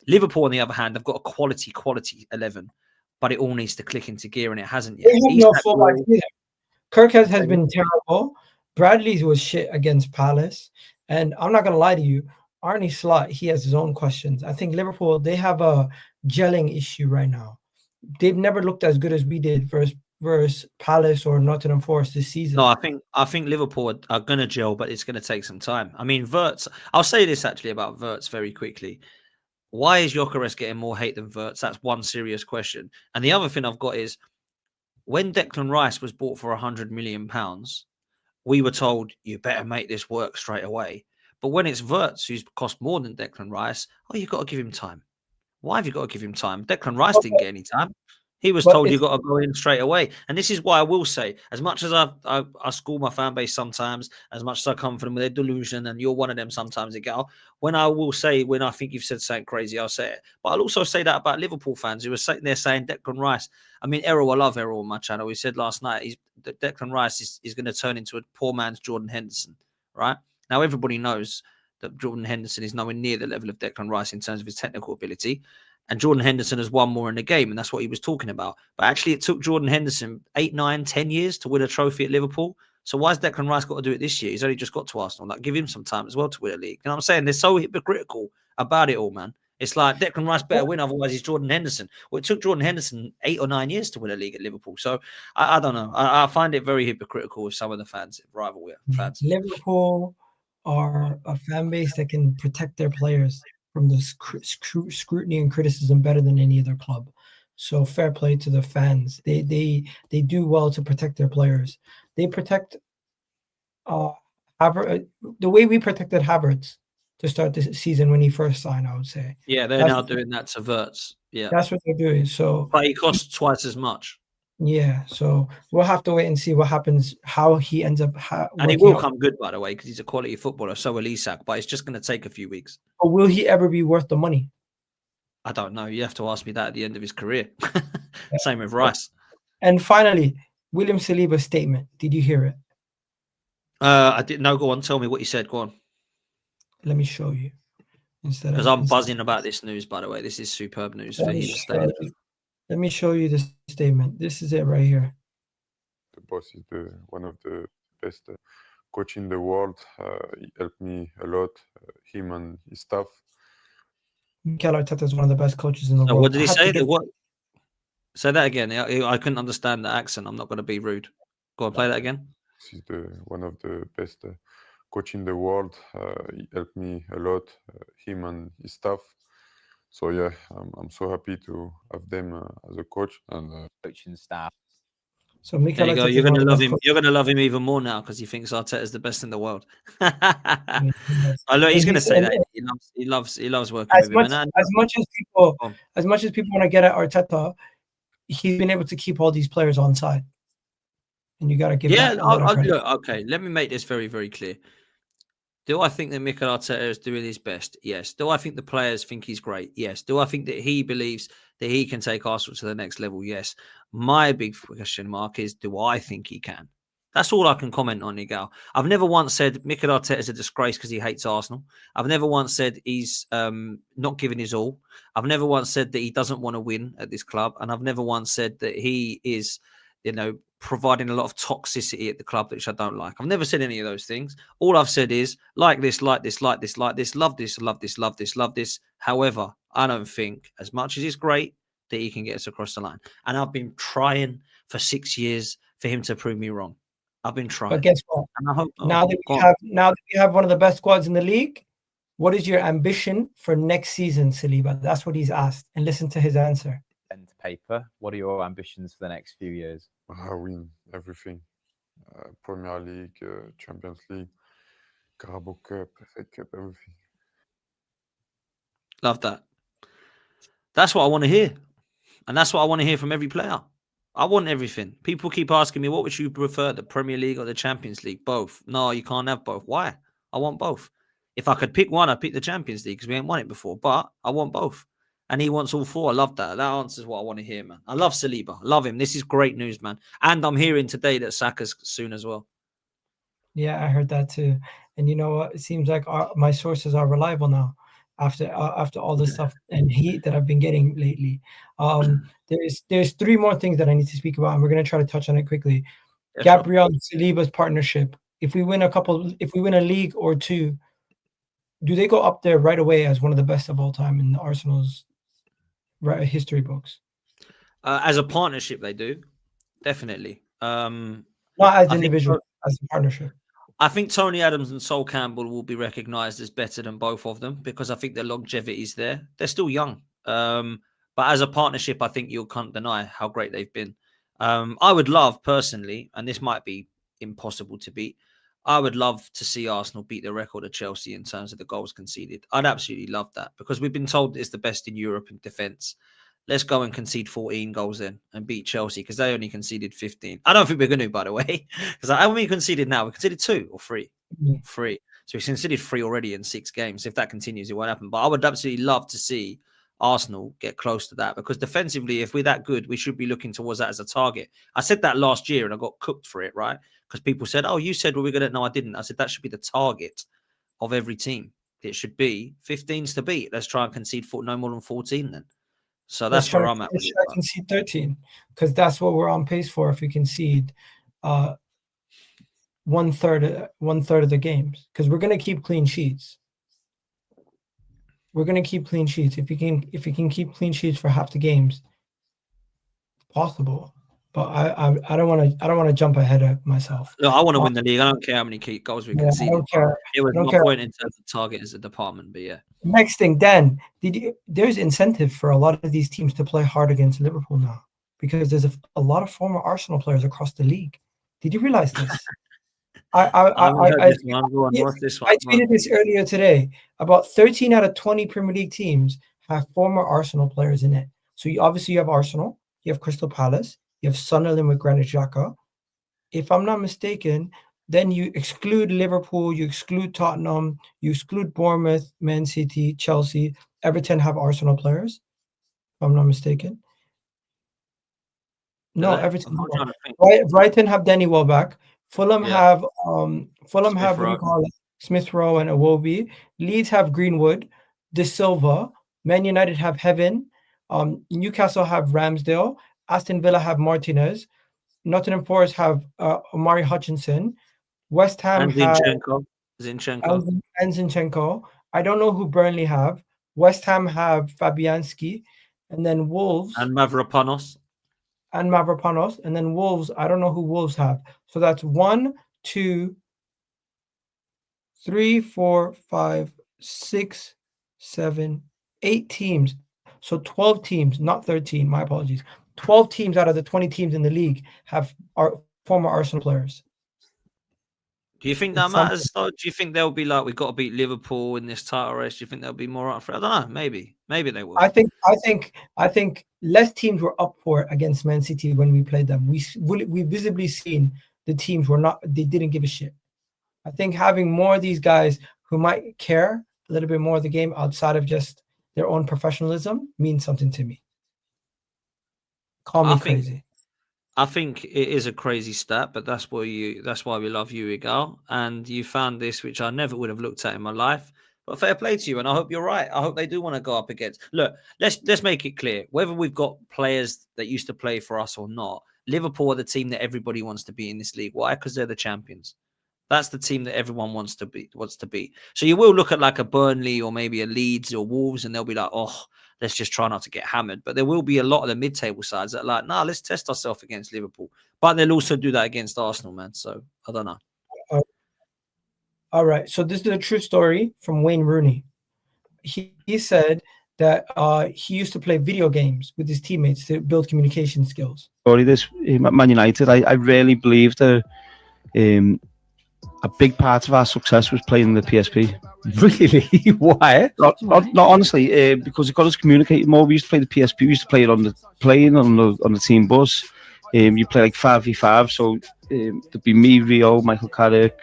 Liverpool, on the other hand, they've got a quality 11. But it all needs to click into gear, and it hasn't yet. They have no fullbacks either. Kirk has been terrible. Bradley was shit against Palace. And I'm not going to lie to you, Arne Slot, he has his own questions. I think Liverpool, they have a gelling issue right now. They've never looked as good as we did versus Palace or Nottingham Forest this season. No, I think Liverpool are going to gel, but it's going to take some time. I mean, Wirtz, I'll say this actually about Wirtz very quickly. Why is Gyökeres getting more hate than Wirtz? That's one serious question. And the other thing I've got is when Declan Rice was bought for £100 million, we were told you better make this work straight away. But when it's Wirtz, who's cost more than Declan Rice, you've got to give him time. Why have you got to give him time? Declan Rice didn't get any time. He was told you've got to go in straight away. And this is why I will say, as much as I school my fan base sometimes, as much as I come from them with their delusion, and you're one of them sometimes, Egal, when I think you've said something crazy, I'll say it. But I'll also say that about Liverpool fans who are sitting there saying Declan Rice. I mean, Errol, I love Errol on my channel. He said last night that Declan Rice is going to turn into a poor man's Jordan Henderson, right? Now, everybody knows that Jordan Henderson is nowhere near the level of Declan Rice in terms of his technical ability. And Jordan Henderson has won more in the game, and that's what he was talking about. But actually, it took Jordan Henderson 8, 9, 10 years to win a trophy at Liverpool. So why has Declan Rice got to do it this year? He's only just got to Arsenal. Like, give him some time as well to win a league. You know what I'm saying? They're so hypocritical about it all, man. It's like Declan Rice better win, otherwise he's Jordan Henderson. Well, it took Jordan Henderson 8 or 9 years to win a league at Liverpool. So I don't know. I find it very hypocritical with some of the fans, rival fans. Liverpool are a fan base that can protect their players from the scrutiny and criticism better than any other club. So fair play to the fans. They do well to protect their players. They protect Havertz the way we protected Havertz to start this season when he first signed, I would say. Yeah, they're now doing that to Wirtz. Yeah, that's what they're doing. So, but he costs twice as much. Yeah, so we'll have to wait and see what happens, how he ends up. And he will come good, by the way, because he's a quality footballer. So will Isak, but it's just going to take a few weeks. But will he ever be worth the money? I don't know. You have to ask me that at the end of his career. Same with Rice. And finally, William Saliba's statement. Did you hear it? I didn't know. Go on. Tell me what you said. Go on. Let me show you. Because I'm buzzing about this news, by the way. This is superb news for him. Let me show you this statement. This is it right here. The boss is one of the best coach in the world. He helped me a lot, him and his staff. Mikel Arteta is one of the best coaches in the world. What did he say? What? Say that again. I couldn't understand the accent. I'm not going to be rude. Go on, play that again. He's one of the best coach in the world. He helped me a lot, him and his staff. So yeah, I'm so happy to have them as a coach and coaching staff. So Mikel, there you go. You're going to love him. You're going to love him even more now because he thinks Arteta is the best in the world. Look, he's going to say that. He loves working with him. As much as people want to get at Arteta, he's been able to keep all these players on side. And you got to give him look, okay, let me make this very, very clear. Do I think that Mikel Arteta is doing his best? Yes. Do I think the players think he's great? Yes. Do I think that he believes that he can take Arsenal to the next level? Yes. My big question mark is, do I think he can? That's all I can comment on, Egal. I've never once said Mikel Arteta is a disgrace because he hates Arsenal. I've never once said he's not giving his all. I've never once said that he doesn't want to win at this club. And I've never once said that he is, providing a lot of toxicity at the club, which I don't like. I've never said any of those things. All I've said is like this, like this, like this, like this, love this, love this, love this, love this. However, I don't think, as much as it's great, that he can get us across the line. And I've been trying for 6 years for him to prove me wrong. I've been trying. But guess what? And I hope, now that we have one of the best squads in the league, what is your ambition for next season, Saliba? That's what he's asked. And listen to his answer. Pen to paper. What are your ambitions for the next few years? I win everything. Premier League, Champions League, Carabao Cup, FA Cup, everything. Love that. That's what I want to hear. And that's what I want to hear from every player. I want everything. People keep asking me, what would you prefer, the Premier League or the Champions League? Both. No, you can't have both. Why? I want both. If I could pick one, I'd pick the Champions League because we ain't won it before. But I want both. And he wants all four. I love that. That answers what I want to hear, man. I love Saliba. I love him. This is great news, man. And I'm hearing today that Saka's soon as well. Yeah, I heard that too. And you know what? It seems like my sources are reliable now after all the stuff and heat that I've been getting lately. There's three more things that I need to speak about, and we're going to try to touch on it quickly. Yeah, Gabriel and Saliba's partnership. If we win a league or two, do they go up there right away as one of the best of all time in Arsenal's history books? As a partnership, they do. Definitely. Not as individual, as a partnership. I think Tony Adams and Sol Campbell will be recognised as better than both of them because I think their longevity is there. They're still young. But as a partnership, I think you can't deny how great they've been. I would love, personally, and this might be impossible to beat, I would love to see Arsenal beat the record of Chelsea in terms of the goals conceded. I'd absolutely love that because we've been told it's the best in Europe in defence. Let's go and concede 14 goals then and beat Chelsea because they only conceded 15. I don't think we're going to, by the way, because how many conceded now? We conceded 2 or 3? 3. So we conceded 3 already in 6 games. If that continues, it won't happen. But I would absolutely love to see Arsenal get close to that because defensively, if we're that good, we should be looking towards that as a target. I said that last year and I got cooked for it, right? Because people said, oh, you said, well, we're going to... No, I didn't. I said that should be the target of every team. It should be 15s to beat. Let's try and concede no more than 14 then. So that's where I'm at. Let's try to concede 13 because that's what we're on pace for if we concede one third of the games because we're going to keep clean sheets. we're gonna keep clean sheets. If you can keep clean sheets for half the games, it's possible. But I don't want to jump ahead of myself. No, I want to win the league. I don't care how many goals we Yeah, I concede. don't care. It was I don't my care. point in terms of target as a department, but yeah. Next thing, Dan, there's incentive for a lot of these teams to play hard against Liverpool now because there's a lot of former Arsenal players across the league. Did you realize this? I tweeted this earlier today. About 13 out of 20 Premier League teams have former Arsenal players in it. So you have Arsenal, you have Crystal Palace, you have Sunderland with Granit Xhaka. If I'm not mistaken, then you exclude Liverpool, you exclude Tottenham, you exclude Bournemouth, Man City, Chelsea. Everton have Arsenal players, if I'm not mistaken. No, Everton. Brighton have Danny Welbeck. Fulham have Smith Rowe and Iwobi. Leeds have Greenwood, De Silva. Man United have Heaven. Newcastle have Ramsdale. Aston Villa have Martinez. Nottingham Forest have Omari Hutchinson. West Ham have Zinchenko. I don't know who Burnley have. West Ham have Fabianski, and then Wolves and Mavropanos. And then Wolves, I don't know who Wolves have. So that's 1, 2, 3, 4, 5, 6, 7, 8 teams. So 12 teams, not 13. My apologies. 12 teams out of the 20 teams in the league have former Arsenal players. Do you think that matters? Do you think they'll be like, we've got to beat Liverpool in this title race? Do you think they'll be more up for it? I don't know. Maybe they will. I think less teams were up for it against Man City when we played them. We visibly seen the teams they didn't give a shit. I think having more of these guys who might care a little bit more of the game outside of just their own professionalism means something to me. Call me crazy. I think it is a crazy stat, but that's why we love you, Egal. And you found this, which I never would have looked at in my life. But fair play to you, and I hope you're right. I hope they do want to go up against. Look, let's make it clear. Whether we've got players that used to play for us or not, Liverpool are the team that everybody wants to be in this league. Why? Because they're the champions. That's the team that everyone wants to beat. So you will look at like a Burnley or maybe a Leeds or Wolves, and they'll be like, oh, let's just try not to get hammered. But there will be a lot of the mid-table sides that are like, nah, let's test ourselves against Liverpool. But they'll also do that against Arsenal, man. So I don't know. All right. So this is a true story from Wayne Rooney. He said that he used to play video games with his teammates to build communication skills. This Man United, I really believe that a big part of our success was playing the PSP. Really? Why? Not honestly, because it got us communicating more. We used to play the PSP. We used to play it on the plane, on the team bus. You play like 5v5. So there'd be me, Rio, Michael Carrick,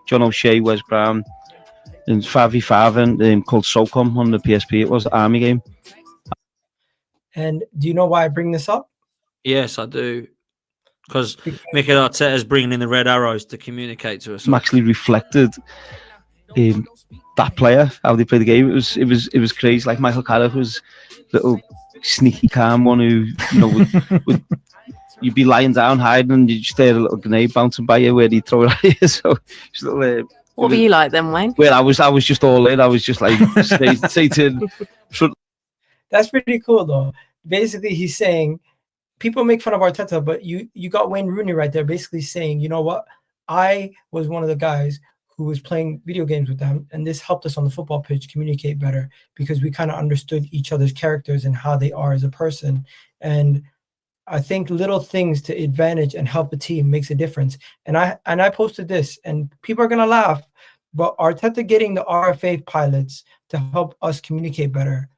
John O'Shea, Wes Brown, and 5v5 and called SOCOM on the PSP. It was an army game. And do you know why I bring this up? Yes, I do. Because Mikel Arteta is bringing in the red arrows to communicate to us. Actually reflected that player, how they play the game. It was crazy. Like Michael Carrick was little sneaky, calm one who, you know, would you'd be lying down hiding and you'd just hear a little grenade bouncing by you where he'd throw it at you. So what were you like then, Wayne? Well, I was just all in. I was just like Satan. That's pretty cool though. Basically, he's saying people make fun of Arteta, but you got Wayne Rooney right there basically saying, you know what? I was one of the guys who was playing video games with them, and this helped us on the football pitch communicate better because we kind of understood each other's characters and how they are as a person. And I think little things to advantage and help a team makes a difference. And I posted this, and people are gonna laugh, but Arteta getting the RFA pilots to help us communicate better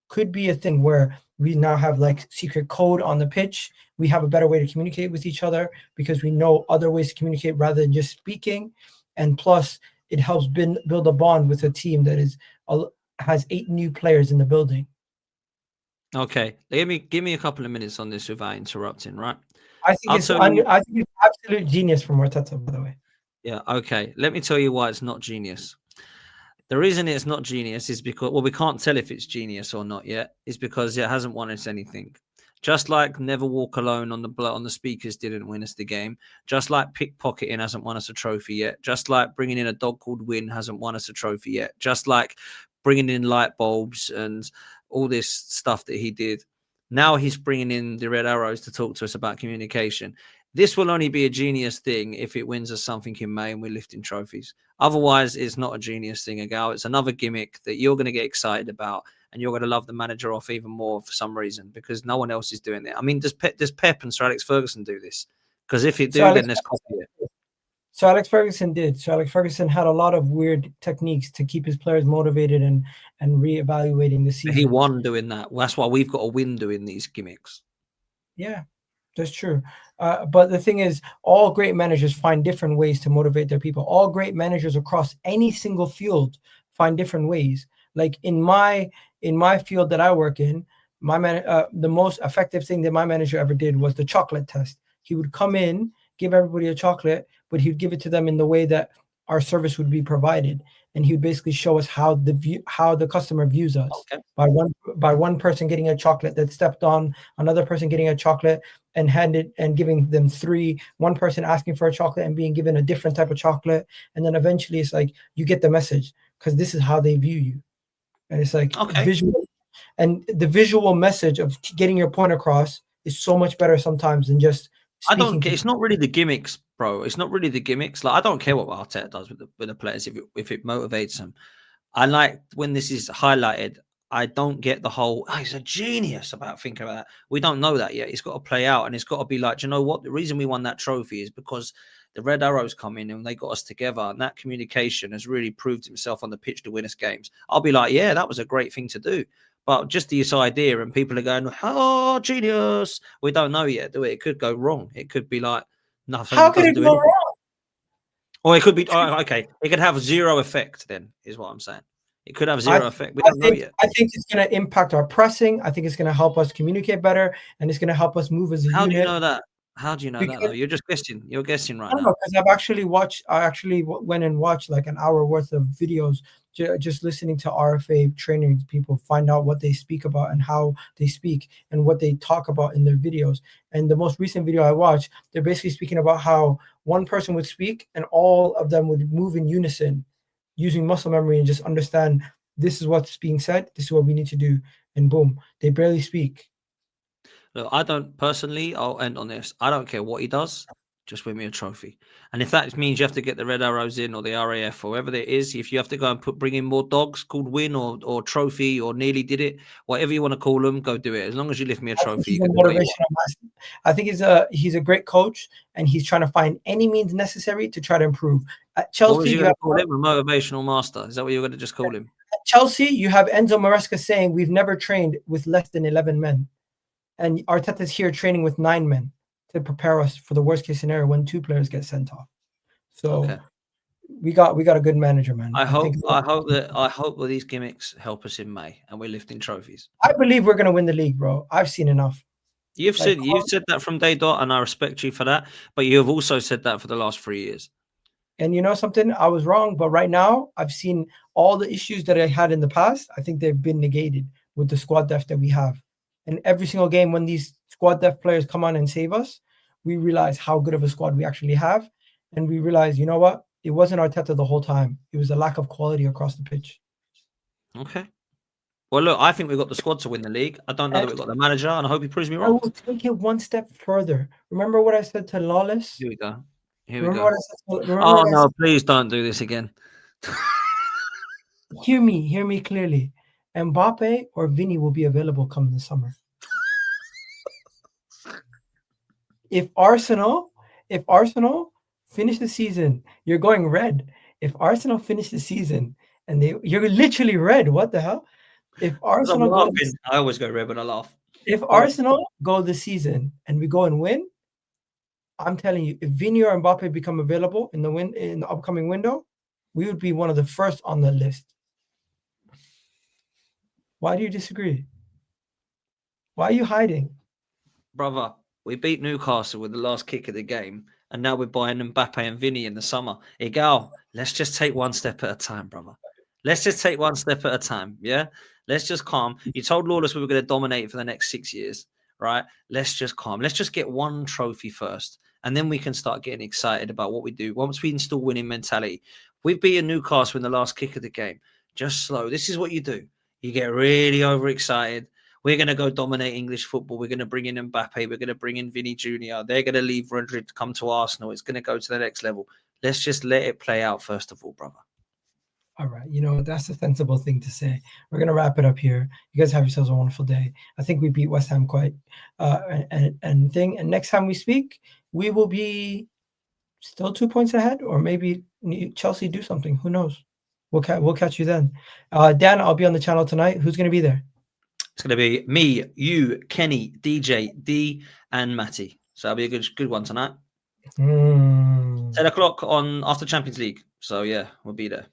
could be a thing where we now have like secret code on the pitch. We have a better way to communicate with each other because we know other ways to communicate rather than just speaking. And plus, it helps build a bond with a team that has 8 new players in the building. Okay, give me a couple of minutes on this without interrupting, right? I think it's absolute genius from Arteta, by the way. Yeah, okay. Let me tell you why it's not genius. The reason it's not genius is because, well, we can't tell if it's genius or not yet, is because it hasn't won us anything. Just like Never Walk Alone on the speakers didn't win us the game. Just like pickpocketing hasn't won us a trophy yet. Just like bringing in a dog called Win hasn't won us a trophy yet. Just like bringing in light bulbs and all this stuff that he did. Now he's bringing in the Red Arrows to talk to us about communication. This will only be a genius thing if it wins us something in May and we're lifting trophies. Otherwise, it's not a genius thing, Egal. It's another gimmick that you're going to get excited about, and you're going to love the manager off even more for some reason because no one else is doing it. I mean, does Pep and Sir Alex Ferguson do this? Because if it do, then let's copy it. So Alex Ferguson did. So Alex Ferguson had a lot of weird techniques to keep his players motivated and reevaluating the season. He won doing that. Well, that's why we've got to win doing these gimmicks. Yeah, that's true. But the thing is, all great managers find different ways to motivate their people. All great managers across any single field find different ways. Like in my field that I work in, the most effective thing that my manager ever did was the chocolate test. He would come in, give everybody a chocolate, but he'd give it to them in the way that our service would be provided, and he would basically show us how the customer views us. Okay. by one person getting a chocolate that stepped on another person getting a chocolate and handed and giving them three, one person asking for a chocolate and being given a different type of chocolate, and then eventually it's like you get the message because this is how they view you, and it's like visual, and the visual message of getting your point across is so much better sometimes than just. It's not really the gimmicks, bro. It's not really the gimmicks. Like I don't care what Arteta does with the players if it motivates them. I like when this is highlighted. I don't get the whole he's a genius about thinking about that. We don't know that yet. It's got to play out, and it's got to be like, you know what? The reason we won that trophy is because the Red Arrows come in and they got us together, and that communication has really proved himself on the pitch to win us games. I'll be like, yeah, that was a great thing to do. But just this idea, and people are going, oh, genius. We don't know yet, do we? It could go wrong. It could be like nothing. How could it go wrong? Or it could be, okay, it could have zero effect then, is what I'm saying. It could have zero effect. We don't know yet. I think it's going to impact our pressing. I think it's going to help us communicate better, and it's going to help us move as a unit. How do you know that? How do you know that, though? You're just guessing. You're guessing right now. Because I actually went and watched like an hour worth of videos just listening to RFA training people find out what they speak about and how they speak and what they talk about in their videos. And the most recent video I watched, they're basically speaking about how one person would speak and all of them would move in unison using muscle memory and just understand this is what's being said, this is what we need to do, and boom, they barely speak. Look, I don't personally, I'll end on this. I don't care what he does, just win me a trophy. And if that means you have to get the Red Arrows in or the RAF or whatever it is, if you have to go and bring in more dogs called win or trophy or nearly did it, whatever you want to call them, go do it. As long as you lift me a trophy. I think he's a great coach, and he's trying to find any means necessary to try to improve. At Chelsea, what was you going to call him? A motivational master? Is that what you're going to just call him? At Chelsea, you have Enzo Maresca saying we've never trained with less than 11 men. And Arteta's here training with 9 men to prepare us for the worst case scenario when 2 players get sent off. So we got a good manager, man. I hope that these gimmicks help us in May and we're lifting trophies. I believe we're gonna win the league, bro. I've seen enough. You've said that from day dot, and I respect you for that. But you have also said that for the last 3 years. And you know something? I was wrong, but right now I've seen all the issues that I had in the past. I think they've been negated with the squad depth that we have. And every single game when these squad depth players come on and save us, we realize how good of a squad we actually have. And we realize, you know what? It wasn't Arteta the whole time. It was a lack of quality across the pitch. Okay. Well, look, I think we've got the squad to win the league. I don't know that we've got the manager, and I hope he proves me wrong. I will take it one step further. Remember what I said to Lawless? Here we go. No, please don't do this again. Hear me clearly. Mbappe or Vinny will be available come the summer. If Arsenal finish the season, you're going red. If Arsenal finish the season and you're literally red, what the hell? If Arsenal I always go red when I laugh. If Arsenal go this season and we go and win, I'm telling you, if Vinny or Mbappe become available in the upcoming window, we would be one of the first on the list. Why do you disagree? Why are you hiding? Brother, we beat Newcastle with the last kick of the game, and now we're buying Mbappe and Vinny in the summer. Egal, let's just take one step at a time, brother. Let's just take one step at a time, yeah? Let's just calm. You told Lawless we were going to dominate for the next 6 years, right? Let's just calm. Let's just get one trophy first, and then we can start getting excited about what we do. Once we install winning mentality, we've beaten Newcastle in the last kick of the game. Just slow. This is what you do. You get really overexcited. We're going to go dominate English football. We're going to bring in Mbappe. We're going to bring in Vinny Jr. They're going to leave Madrid to come to Arsenal. It's going to go to the next level. Let's just let it play out first of all, brother. All right. You know, that's a sensible thing to say. We're going to wrap it up here. You guys have yourselves a wonderful day. I think we beat West Ham quite and next time we speak, we will be still 2 points ahead, or maybe Chelsea do something. Who knows? We'll catch you then. Dan, I'll be on the channel tonight. Who's going to be there? It's going to be me, you, Kenny, DJ, D, and Matty. So that'll be a good one tonight. 10 o'clock on after Champions League. So yeah, we'll be there.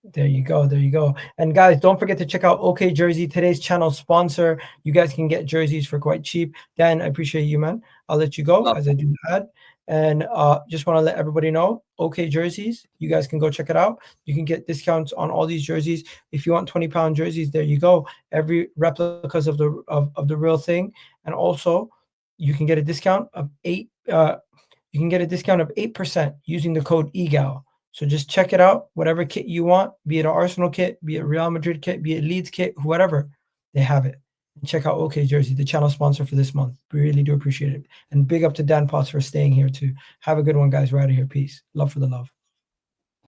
There you go. There you go. And guys, don't forget to check out OK Jersey, today's channel sponsor. You guys can get jerseys for quite cheap. Dan, I appreciate you, man. I'll let you go as I do that. And just want to let everybody know, OK Jerseys, you guys can go check it out. You can get discounts on all these jerseys. If you want 20-pound jerseys, there you go. Every replicas of the real thing. And also, you can get a discount of 8% using the code Egal. So just check it out. Whatever kit you want, be it an Arsenal kit, be it a Real Madrid kit, be it Leeds kit, whatever, they have it. Check out OK Jersey, the channel sponsor for this month. We really do appreciate it. And big up to Dan Potts for staying here too. Have a good one, guys. We're out of here. Peace. Love for the love.